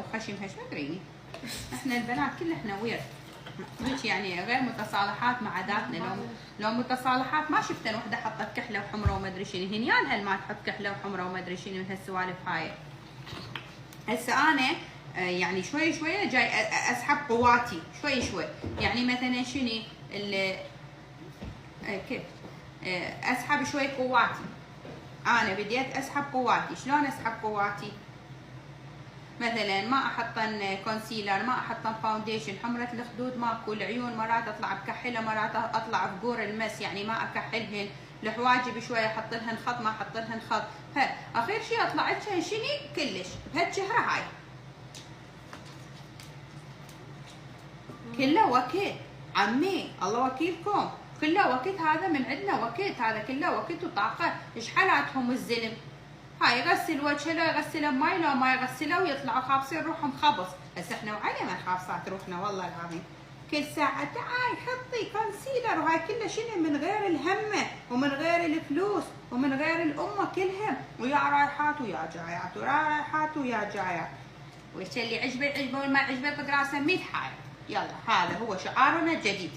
وخشمها شو ادريني. احنا البنات كلنا وير هيك يعني غير متصالحات مع عاداتنا. لو متصالحات ما شفتن وحده حطت كحله وحمره وما ادري شنو، هنيان هل ما تحط كحله وحمره وما ادري شنو من هالسوالف هاي. هسه انا يعني شوي شوي جاي اسحب قواتي شوي شوي. يعني مثلا شنو كيف اسحب شوي قواتي. انا بديت اسحب قواتي. شلون اسحب قواتي؟ مثلا ما احطن كونسيلر، ما احطن فاونديشن، حمرة الخدود ماكو، العيون مرات اطلع بكحله، مرات اطلع بقور المس يعني ما اكحلهن، الحواجب شويه احط لهن خط ما احط لهن خط. اخر شيء اطلع لك شني كلش بهالشهره هاي كله وقت. عمي الله وكيلكم كله وقت، هذا من عندنا وقت، هذا كله وقت وطاقه. ايش حالاتهم الزلم هاي يغسل وجهه، لو يغسله بماي لو ما يغسله ويطلعوا خابصين روحهم خبص. بس احنا وعلي ما خابصات روحنا والله العظيم. كل ساعة تعاي حطي كونسيلر وهاي كله شنو من غير الهمة ومن غير الفلوس ومن غير الأمة كلهم، ويا رايحات ويا جايات ويا رايحات ويا جايات. والشي اللي عجبه عجبه والما عجبه طق راسه 100 حال. يلا هذا هو شعارنا الجديد.